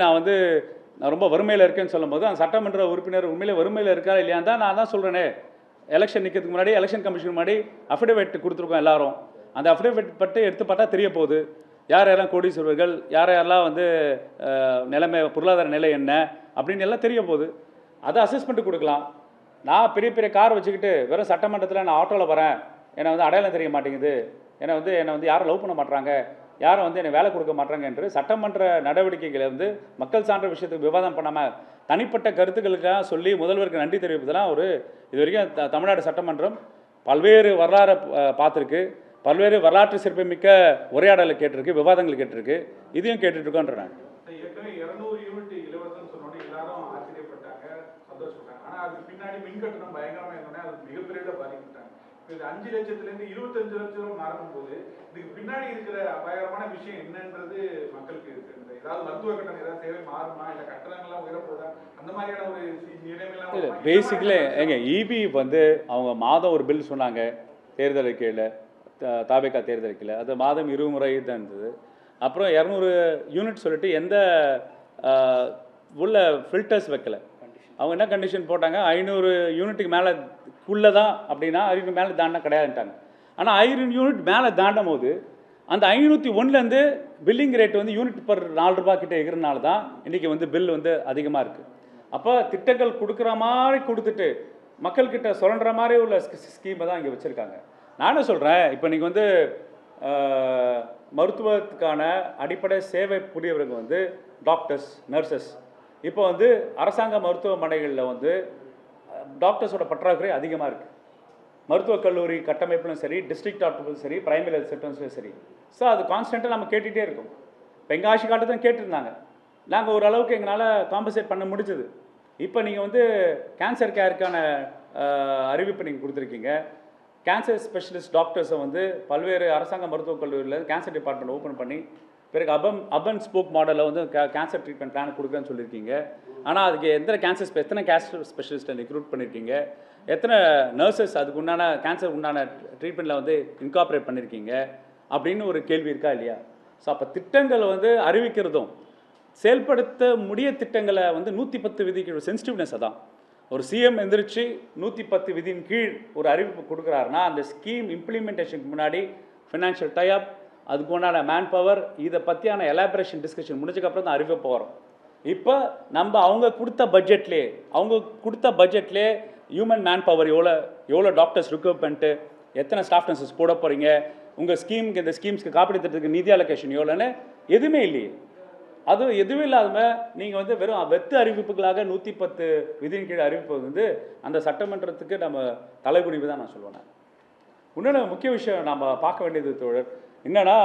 [SPEAKER 1] நான் ரொம்ப வறுமையில் இருக்கேன்னு சொல்லும் போது, அந்த சட்டமன்ற உறுப்பினர் உண்மையிலே வறுமையில் இருக்கா இல்லையா தான் நான் தான் சொல்கிறேனே. எலெக்ஷன் நிற்கிறதுக்கு முன்னாடி எலெக்ஷன் கமிஷன் முன்னாடி அஃபிடேவிட் கொடுத்துருக்கோம் எல்லாரும். அந்த அஃபிடேவிட் பட்டு எடுத்து பார்த்தா தெரிய போகுது யார் யாரெல்லாம் கோடீஸ்வரர்கள், யார் யாரெல்லாம் வந்து நிலைமை பொருளாதார நிலை என்ன அப்படின்னு எல்லாம் தெரிய போகுது. அதை அசஸ்மெண்ட்டு கொடுக்கலாம். நான் பெரிய பெரிய கார் வச்சுக்கிட்டு வெறும் சட்டமன்றத்தில் நான் ஆட்டோவில் வரேன், என்னை வந்து அடையாளம் தெரிய மாட்டேங்குது, என்னை வந்து யாரும் லவ் பண்ண மாட்டாங்க, யாரும் வந்து என்னை வேலை கொடுக்க மாட்டாங்க என்று சட்டமன்ற நடவடிக்கைகளை வந்து மக்கள் சார்ந்த விஷயத்துக்கு விவாதம் பண்ணாமல் தனிப்பட்ட கருத்துக்களுக்காக சொல்லி முதல்வருக்கு நன்றி தெரிவிப்பதெல்லாம் இது வரைக்கும் தமிழ்நாடு சட்டமன்றம் பல்வேறு வரலாறு பார்த்துருக்கு, பல்வேறு வரலாற்று சிறப்புமிக்க உரையாடலை கேட்டிருக்கு, விவாதங்கள் கேட்டிருக்கு, இதையும் கேட்டுட்ருக்கோன்றேன்.
[SPEAKER 3] ஏற்கனவே 200 யூனிட் இலவசம்னு சொன்னோன்னே எல்லாரும் ஆச்சரியப்பட்டாங்க, சந்தோஷப்பட்டாங்க. ஆனால் அதுக்கு பின்னாடி மின் கட்டணம் பயங்கரமாக இருந்தோடனே அது மிகப்பெரிய பாதிக்கப்பட்டாங்க. இது 5 லட்சத்துலேருந்து 25 லட்சம் மாறும்போது இதுக்கு பின்னாடி இருக்கிற அபாயகரமான விஷயம் என்னன்றது மக்களுக்கு இருக்கு. ஏதாவது மருத்துவ கட்டணம் ஏதாவது சேவை மாறுமா, இல்லை கட்டணங்கள்லாம் உயரப்போதா, அந்த மாதிரியான ஒரு நிலைமைலாம்
[SPEAKER 1] இல்லை. பேசிக்கலி எங்க இபி வந்து அவங்க மாதம் ஒரு பில் சொன்னாங்க தேர்தல் அறிக்கையில், தாவேகா தேர்தல் அறிக்கையில், அது மாதம் 20 முறை தான் இருந்தது. அப்புறம் 200 யூனிட் சொல்லிட்டு எந்த உள்ள ஃபில்டர்ஸ் வைக்கல. அவங்க என்ன கண்டிஷன் போட்டாங்க, 500 யூனிட்டுக்கு மேலே உள்ளே தான் அப்படின்னா 500 மேலே தாண்டினா கிடையாதுட்டாங்க. ஆனால் 500 யூனிட் மேலே தாண்டும் போது அந்த 501லேருந்து பில்லிங் ரேட் வந்து யூனிட் பர் 4 ரூபாய் கிட்ட இருக்கிறனால தான் இன்றைக்கி வந்து பில் வந்து அதிகமாக இருக்குது. அப்போ திட்டங்கள் கொடுக்குற மாதிரி கொடுத்துட்டு மக்கள்கிட்ட சுரண்டுற மாதிரி உள்ள ஸ்கீமை தான் இங்கே வச்சுருக்காங்க. நானே சொல்கிறேன், இப்போ நீங்கள் வந்து மருத்துவத்துக்கான அடிப்படை சேவை புரியவங்க வந்து டாக்டர்ஸ், நர்சஸ். இப்போ வந்து அரசாங்க மருத்துவமனைகளில் வந்து டாக்டர்ஸோட பற்றாக்குறை அதிகமாக இருக்குது. மருத்துவக் கல்லூரி கட்டமைப்பிலும் சரி, டிஸ்ட்ரிக்ட் ஹாஸ்பிட்டலும் சரி, பிரைமரி ஹெல்த் சென்டர்ஸும் சரி. ஸோ அது கான்ஸ்டண்ட்டாக நம்ம கேட்டுகிட்டே இருக்கோம். இப்போ எங்கள் ஆட்சி காலத்தில் கேட்டிருந்தாங்க, நாங்கள் ஓரளவுக்கு எங்களால் காம்பன்சேட் பண்ண முடிஞ்சது. இப்போ நீங்கள் வந்து கேன்சர் கேருக்கான அறிவிப்பு நீங்கள் கொடுத்துருக்கீங்க. கேன்சர் ஸ்பெஷலிஸ்ட் டாக்டர்ஸை வந்து பல்வேறு அரசாங்க மருத்துவக் கல்லூரியில் கேன்சர் டிபார்ட்மெண்ட் ஓப்பன் பண்ணி பிறகு அபன் ஸ்போக் மாடலில் வந்து கேன்சர் ட்ரீட்மெண்ட் பிளான் கொடுக்குறேன்னு சொல்லியிருக்கீங்க. ஆனால் அதுக்கு எத்தனை கேன்சர் ஸ்பெஷலிஸ்ட்டை ரெக்ரூட் பண்ணியிருக்கீங்க, எத்தனை நர்சஸ் அதுக்கு உண்டான கேன்சர் உண்டான ட்ரீட்மெண்ட்டில் வந்து இன்கார்பரேட் பண்ணியிருக்கீங்க அப்படின்னு ஒரு கேள்வி இருக்கா இல்லையா? ஸோ அப்போ திட்டங்களை வந்து அறிவிக்கிறதும் செயல்படுத்த முடிய திட்டங்களை வந்து 110 விதிக்கு சென்சிட்டிவ்னஸ் தான். ஒரு சிஎம் எந்திரிச்சு 110 விதியின் கீழ் ஒரு அறிவிப்பு கொடுக்குறாருன்னா அந்த ஸ்கீம் இம்ப்ளிமெண்டேஷனுக்கு முன்னாடி ஃபினான்ஷியல் டைப், அதுக்கு உண்டான மேன் பவர், இதை பற்றியான எலாபரேஷன் டிஸ்கஷன் முடிஞ்சதுக்கப்புறம் தான் அறிவிப்பு வரும். இப்போ நம்ம அவங்க கொடுத்த பட்ஜெட்லேயே ஹியூமன் மேன் பவர் எவ்வளோ டாக்டர்ஸ் ரிக்ரூட்மெண்ட்டு, எத்தனை ஸ்டாஃப் நர்சஸ் போட போகிறீங்க, உங்கள் ஸ்கீமுக்கு இந்த ஸ்கீம்ஸ்க்கு காப்பீடு திட்டத்துக்கு நிதி அலோகேஷன் எவ்வளோன்னு எதுவுமே இல்லையே. அதுவும் எதுவும் இல்லாமல் நீங்கள் வந்து வெறும் வெத்து அறிவிப்புகளாக 110 விதியின் கீழ் அறிவிப்பு வந்து அந்த சட்டமன்றத்துக்கு நம்ம தலைகுனிவு தான் நான் சொல்லுவேன். இன்னொன்று முக்கிய விஷயம் நம்ம பார்க்க வேண்டியது தோழர் என்னன்னா,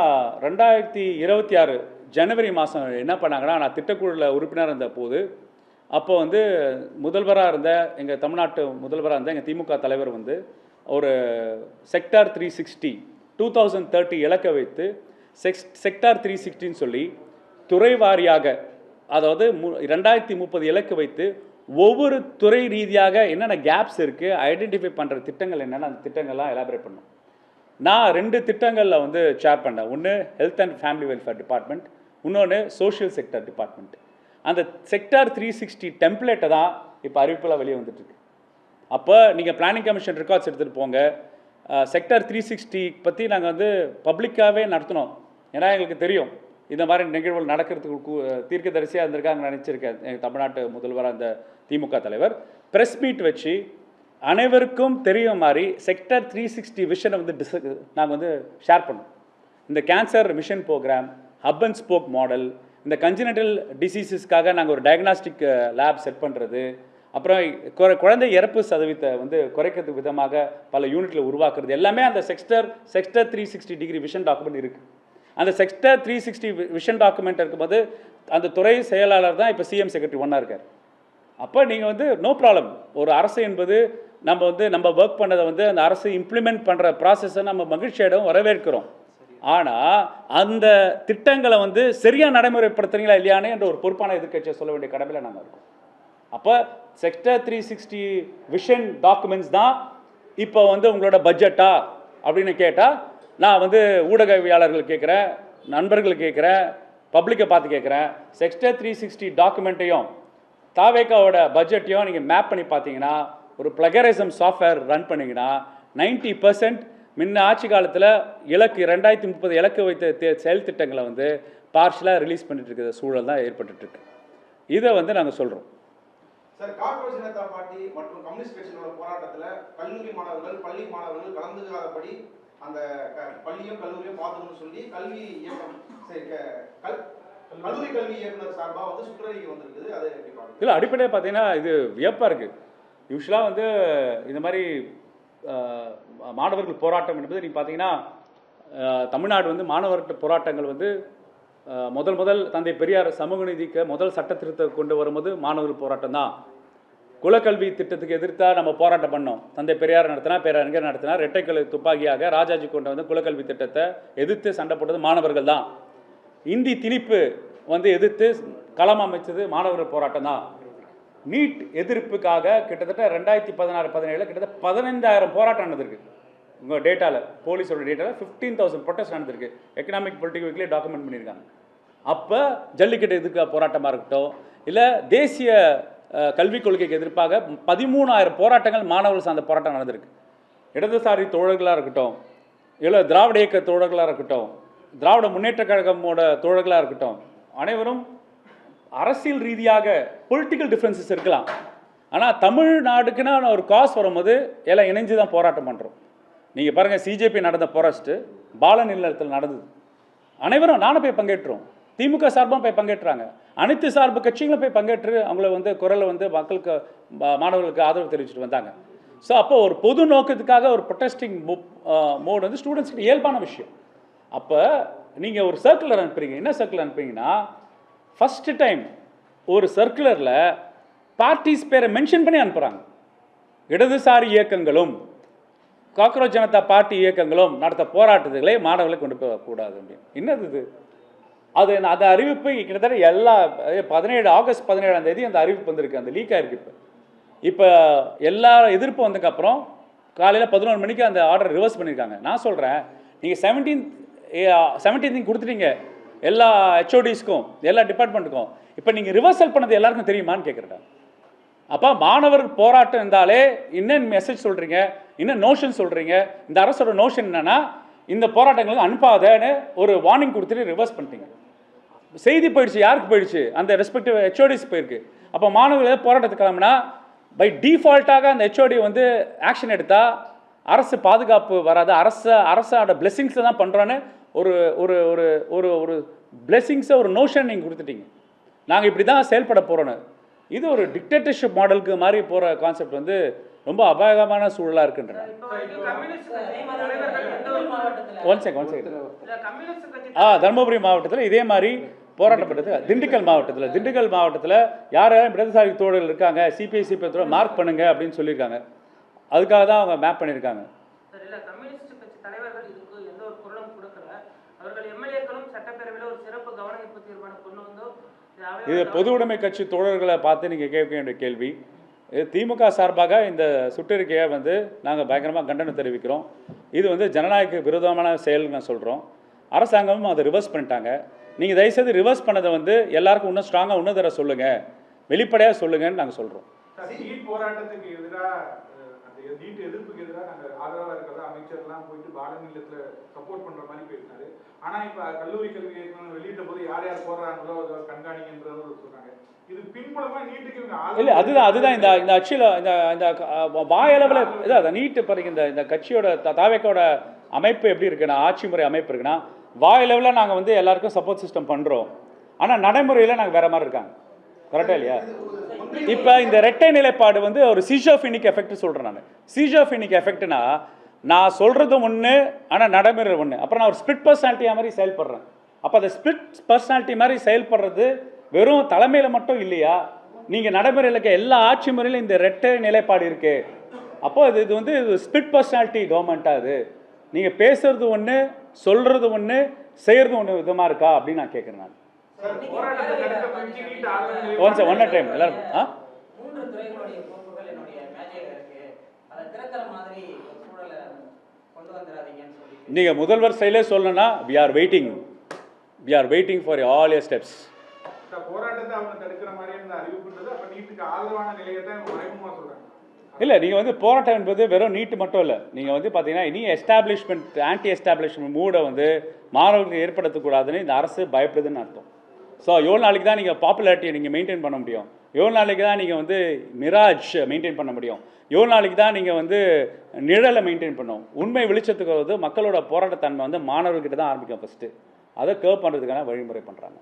[SPEAKER 1] 2026 ஜனவரி மாதம் என்ன பண்ணாங்கன்னா, நான் திட்டக்குழுவில் உறுப்பினர் இருந்த போது அப்போ வந்து முதல்வராக இருந்த எங்கள் தமிழ்நாட்டு முதல்வராக இருந்த எங்கள் திமுக தலைவர் வந்து ஒரு செக்டார் 360 2030 இலக்கை வைத்து செக்டார் 360ன்னு சொல்லி துறை வாரியாக, அதாவது 2030 இலக்கு வைத்து ஒவ்வொரு துறை ரீதியாக என்னென்ன கேப்ஸ் இருக்குது ஐடென்டிஃபை பண்ணுற திட்டங்கள் என்னென்ன, அந்த திட்டங்கள்லாம் எலாபரேட் பண்ணோம். நான் 2 திட்டங்களில் வந்து சேர் பண்ணேன். ஒன்று health and family welfare department, இன்னொன்று சோஷியல் செக்டர் டிபார்ட்மெண்ட். அந்த செக்டார் 360 டெம்ப்ளேட்டை தான் இப்போ அறிவிப்பெல்லாம் வெளியே வந்துட்டுருக்கு. அப்போ நீங்கள் பிளானிங் கமிஷன் ரெக்கார்ட்ஸ் எடுத்துகிட்டு போங்க. செக்டார் 360 பற்றி நாங்கள் வந்து பப்ளிக்காகவே நடத்தினோம். ஏன்னா எங்களுக்கு தெரியும் இந்த மாதிரி நிகழ்வுகள் நடக்கிறதுக்கு தீர்க்கதரிசியாக இருந்திருக்காங்க நினச்சிருக்கேன். எங்கள் தமிழ்நாட்டு முதல்வராக அந்த திமுக தலைவர் ப்ரெஸ் மீட் வச்சு அனைவருக்கும் தெரியும் மாதிரி செக்டார் 360 விஷனை வந்து நாங்கள் வந்து ஷேர் பண்ணோம். இந்த cancer mission programme, hub and spoke model, இந்த கன்ஜினட்டல் டிசீசஸ்க்காக நாங்கள் ஒரு டயக்னாஸ்டிக் லேப் செட் பண்ணுறது, அப்புறம் குழந்தை இறப்பு சதவீதத்தை வந்து குறைக்கிறதுக்கு விதமாக பல யூனிட்டில் உருவாக்குறது, எல்லாமே அந்த செக்டார் 360 டிகிரி விஷன் டாக்குமெண்ட் இருக்குது. அந்த செக்டார் 360 விஷன் டாக்குமெண்ட் இருக்கும்போது அந்த துறை செயலாளர் தான் இப்போ சிஎம் செக்ரட்டரி ஒன்றா இருக்கார். அப்போ நீங்கள் வந்து நோ ப்ராப்ளம். ஒரு அரசு என்பது நம்ம ஒர்க் பண்ணதை வந்து அந்த அரசு இம்ப்ளிமெண்ட் பண்ணுற ப்ராசஸை நம்ம மகிழ்ச்சியிடம் வரவேற்கிறோம். ஆனால் அந்த திட்டங்களை வந்து சரியாக நடைமுறைப்படுத்துறீங்களா இல்லையானே என்ற ஒரு பொறுப்பான எதிர்க்கட்சியை சொல்ல வேண்டிய கடமையில் நாங்கள் இருக்கோம். அப்போ செக்டார் 360 விஷன் டாக்குமெண்ட்ஸ் தான் இப்போ வந்து உங்களோட பட்ஜெட்டா அப்படின்னு கேட்டால் நான் வந்து ஊடகவியாளர்கள் கேட்குறேன், நண்பர்கள் கேட்குறேன், பப்ளிக்கை பார்த்து கேட்குறேன். செக்டார் 360 டாக்குமெண்ட்டையும் தாவேக்காவோட பட்ஜெட்டையும் நீங்கள் மேப் பண்ணி பார்த்தீங்கன்னா, ஒரு பிளகரிசம் சாஃப்ட்வேர் ரன் பண்ணிங்கன்னா 90% முன்ன ஆட்சி காலத்தில் 2030 இலக்கு வைத்த செயல் திட்டங்களை வந்து பார்ஷலாக ரிலீஸ் பண்ணிட்டு இருக்கிற சூழல் தான் ஏற்பட்டுருக்கு. இதை வந்து நாங்கள் சொல்கிறோம்.
[SPEAKER 4] சார், கார்ப்பரேட் ஜனதா பார்ட்டி மற்றும் கம்யூனிஸ்ட் கட்சிகளோட போராட்டத்தில் கல்லூரி மாணவர்கள், பள்ளி மாணவர்கள் கலந்துக்காதபடி அந்த பள்ளியும் கல்லூரியும் பார்த்துக்கணும்னு சொல்லி கல்வி கல்வி இயக்குனர் சார்பாக வந்து சுற்றறிக்கை வந்திருக்குது. அதை எப்படி பார்க்குறீங்க?
[SPEAKER 1] இல்லை, அடிப்படையாக பார்த்தீங்கன்னா இது வியப்பாக இருக்குது. யூஸ்வலாக வந்து இந்த மாதிரி மாணவர்கள் போராட்டம் என்பது நீங்கள் பார்த்தீங்கன்னா தமிழ்நாடு வந்து மாணவர்கள் போராட்டங்கள் வந்து முதல் தந்தை பெரியார் சமூக நீதிக்கு முதல் சட்ட திருத்தத்தை கொண்டு வரும்போது மாணவர்கள் போராட்டம் தான். குலக்கல்வி திட்டத்துக்கு எதிர்த்தா நம்ம போராட்டம் பண்ணோம். தந்தை பெரியார் நடத்தினா, பேரறிஞர் நடத்தினா, இரட்டைக்கல் துப்பாக்கியாக ராஜாஜி கொண்டு வந்து குலக்கல்வி திட்டத்தை எதிர்த்து சண்டை போட்டது மாணவர்கள் தான். இந்தி திணிப்பு வந்து எதிர்த்து களம் அமைச்சது மாணவர்கள் போராட்டம் தான். நீட் எதிர்ப்புக்காக கிட்டத்தட்ட 2016-17 கிட்டத்தட்ட 15,000 போராட்டம் நடந்திருக்கு. உங்கள் டேட்டாவில், போலீஸோட டேட்டாவில் 15,000 ப்ரொட்டஸ்ட் நடந்திருக்கு. எக்கனாமிக் பொலிட்டிக்கல் வீக்லேயே டாக்குமெண்ட் பண்ணியிருக்காங்க. அப்போ ஜல்லிக்கட்டு எதிர்க்க போராட்டமாக இருக்கட்டும், இல்லை தேசிய கல்விக் கொள்கைக்கு எதிர்ப்பாக 13,000 போராட்டங்கள் மாணவர்கள் சார்ந்த போராட்டம் நடந்திருக்கு. இடதுசாரி தோழர்களாக இருக்கட்டும், இல்லை திராவிட இயக்க தோழர்களாக இருக்கட்டும், திராவிட முன்னேற்ற கழகமோட தோழர்களாக இருக்கட்டும், அனைவரும் அரசியல் ரீதியாக பொலிட்டிக்கல் டிஃப்ரென்சஸ் இருக்கலாம். ஆனால் தமிழ்நாடுக்குன்னா ஒரு காஸ் வரும்போது எல்லாம் இணைஞ்சு தான் போராட்டம் பண்ணுறோம். நீங்கள் பாருங்கள், சிஜேபி நடந்த போராஸ்ட்டு பாலன் இல்லத்தில் நடந்தது. அனைவரும் நானும் போய் பங்கேற்றோம். திமுக சார்பாக போய் பங்கேற்றாங்க. அனைத்து சார்பு கட்சிகளும் போய் பங்கேற்று அவங்கள வந்து குரலை வந்து மக்களுக்கு மாணவர்களுக்கு ஆதரவு தெரிவிச்சுட்டு வந்தாங்க. ஸோ அப்போ ஒரு பொது நோக்கத்துக்காக ஒரு ப்ரொட்டஸ்டிங் மோட் வந்து ஸ்டூடெண்ட்ஸ்க்கு இயல்பான விஷயம். அப்போ நீங்கள் ஒரு சர்க்குலர் அனுப்புறீங்க, என்ன சர்க்குலர் அனுப்புறீங்கன்னா, ஃபஸ்ட்டு டைம் ஒரு சர்க்குலரில் பார்ட்டிஸ் பேரை மென்ஷன் பண்ணி அனுப்புகிறாங்க. இடதுசாரி இயக்கங்களும் காக்ரோச் ஜனதா பார்ட்டி இயக்கங்களும் நடத்த போராட்டத்துகளை மாணவர்களை கொண்டு போகக்கூடாது அப்படின்னு. என்னது இது? அந்த அறிவிப்பு கிட்டத்தட்ட எல்லா 17 ஆகஸ்ட் 17ஆம் தேதி அந்த அறிவிப்பு வந்திருக்கு, அந்த லீக் ஆகிருக்கு. இப்போ எல்லா எதிர்ப்பு வந்ததுக்கப்புறம் காலையில் 11 மணிக்கு அந்த ஆர்டர் ரிவர்ஸ் பண்ணியிருக்காங்க. நான் சொல்கிறேன், நீங்கள் 17th கொடுத்துட்டீங்க எல்லா ஹெச்ஓடிஸ்க்கும் எல்லா டிபார்ட்மெண்ட்டுக்கும். இப்போ நீங்கள் ரிவர்சல் பண்ணது எல்லாருக்கும் தெரியுமான்னு கேட்குறேன். அப்போ மாணவர் போராட்டம் இருந்தாலே இன்னும் மெசேஜ் சொல்கிறீங்க, இன்னும் நோஷன் சொல்கிறீங்க. இந்த அரசோட நோஷன் என்னென்னா, இந்த போராட்டங்களுக்கு அனுப்பாதன்னு ஒரு வார்னிங் கொடுத்துட்டு ரிவர்ஸ் பண்ணிட்டீங்க. செய்தி போயிடுச்சு, யாருக்கு போயிடுச்சு? அந்த ரெஸ்பெக்டிவ் ஹெச்ஓடிஸ் போயிருக்கு. அப்போ மாணவர்கள் போராட்டத்துக்கு கிளம்புனா பை டிஃபால்ட்டாக அந்த ஹெச்ஓடி வந்து ஆக்ஷன் எடுத்தால் அரசு பாதுகாப்பு வராது, அரசோட பிளெஸிங்ஸை தான் பண்ணுறோன்னு ஒரு ஒரு ஒரு ஒரு ஒரு பிளெஸிங்ஸை ஒரு நோஷன் நீங்கள் கொடுத்துட்டீங்க. நாங்கள் இப்படி தான் செயல்பட போகிறோன்னு. இது ஒரு டிக்டேட்டர்ஷிப் மாடலுக்கு மாதிரி போகிற கான்செப்ட் வந்து ரொம்ப அபாயகமான சூழலாக இருக்குன்ற. One second. தருமபுரி மாவட்டத்தில் இதே மாதிரி போராட்டப்பட்டது. திண்டுக்கல் மாவட்டத்தில் யார் இடதுசாரி தோழர்கள் இருக்காங்க, சிபிஐ மார்க் பண்ணுங்க அப்படின்னு சொல்லியிருக்காங்க. அதுக்காக தான் அவங்க மேப் பண்ணியிருக்காங்க. இது பொது உடைமை கட்சி தோழர்களை பார்த்து நீங்கள் கேட்க வேண்டிய கேள்வி. இது திமுக சார்பாக இந்த சுற்றறிக்கையை வந்து நாங்கள் பயங்கரமாக கண்டனம் தெரிவிக்கிறோம். இது வந்து ஜனநாயக விரோதமான செயல்னு நான் சொல்கிறோம். அரசாங்கமும் அதை ரிவர்ஸ் பண்ணிட்டாங்க. நீங்கள் தயவுசெய்து ரிவர்ஸ் பண்ணதை வந்து எல்லாருக்கும் இன்னும் ஸ்ட்ராங்காக இன்னும் தர சொல்லுங்கள், வெளிப்படையாக சொல்லுங்கன்னு நாங்கள் சொல்கிறோம்.
[SPEAKER 3] போராட்டத்துக்கு எதிராக நீட் எதிர்ப்புக்கு எதிராக நாங்கள் ஆதரவாக இருக்கிறதா அமைச்சர்லாம் போயிட்டு பாலநிலத்தில் சப்போர்ட் பண்ணுற மாதிரி போயிருக்காரு. ஆனால் இப்போ கல்லூரி கல்வி இயக்குனர் வெளியிட்ட போது யார் யார் போடுறாங்களோ அதை கண்காணிக்கின்றத சொல்கிறாங்க. இது பின்புலமாக நீட்டுக்கு
[SPEAKER 1] இல்லை, அதுதான் இந்த ஆக்சுவலா இந்த வாயளவில் இதான் நீட்டு பாருங்க. இந்த கட்சியோட தாவேக்கோட அமைப்பு எப்படி இருக்குன்னா, ஆட்சி முறை அமைப்பு இருக்குன்னா, வாயளவில் நாங்கள் வந்து எல்லாருக்கும் சப்போர்ட் சிஸ்டம் பண்ணுறோம். ஆனால் நடைமுறையில் நாங்கள் வேற மாதிரி இருக்காங்க. கரெக்டாக இல்லையா? இப்போ இந்த ரெட்டை நிலைப்பாடு வந்து ஒரு சீஷோஃபினிக் எஃபெக்ட் சொல்கிறேன் நான். சீஷோஃபினிக் எஃபெக்ட்னா நான் சொல்கிறது ஒன்று, ஆனால் நடைமுறை ஒன்று. அப்புறம் நான் ஒரு ஸ்பிளிட் பர்சனாலிட்டியாக மாதிரி செயல்படுறேன். அப்போ அந்த ஸ்பிளிட் பர்சனாலிட்டி மாதிரி செயல்படுறது வெறும் தலைமையில் மட்டும் இல்லையா, நீங்கள் நடைமுறையில் இருக்க எல்லா ஆட்சி முறையிலும் இந்த ரெட்டை நிலைப்பாடு இருக்கு. அப்போ இது வந்து ஸ்பிளிட் பர்சனாலிட்டி கவர்மெண்ட்டாக அது. நீங்கள் பேசுறது ஒன்று, சொல்கிறது ஒன்று, செய்கிறது ஒன்று விதமாக இருக்கா அப்படின்னு நான் கேட்குறேன். நான் ஒன் டைம் எல்லாரும் நீங்கள் முதல்வர் செயலே சொல்லணும்னா we are waiting for all your steps. இல்லை, நீங்கள் வந்து போராட்டம் என்பது வெறும் நீட்டு மட்டும் இல்லை. நீங்கள் வந்து பார்த்தீங்கன்னா இனி எஸ்டாப்ளிஷ்மெண்ட் ஆன்டி எஸ்டாப்ளிஷ்மெண்ட் மூடை வந்து மாணவர்களுக்கு ஏற்படுத்தக்கூடாதுன்னு இந்த அரசு பயப்படுதுன்னு அர்த்தம். ஸோ எவ்வளோ நாளைக்கு தான் நீங்கள் பாப்புலாரிட்டியை நீங்கள் மெயின்டைன் பண்ண முடியும்? எவ்வளோ நாளைக்கு தான் நீங்கள் வந்து மிராஜ் மெயின்டைன் பண்ண முடியும்? எவ்வளோ நாளைக்கு தான் நீங்கள் வந்து நிழலை மெயின்டைன் பண்ணணும்? உண்மை வெளிச்சத்துக்கு வந்து மக்களோட போராட்டத்தன்மை வந்து மாணவர்கிட்ட தான் ஆரம்பிக்கும். ஃபஸ்ட்டு அதை கேர்வ் பண்ணுறதுக்கான வழிமுறை பண்ணுறாங்க.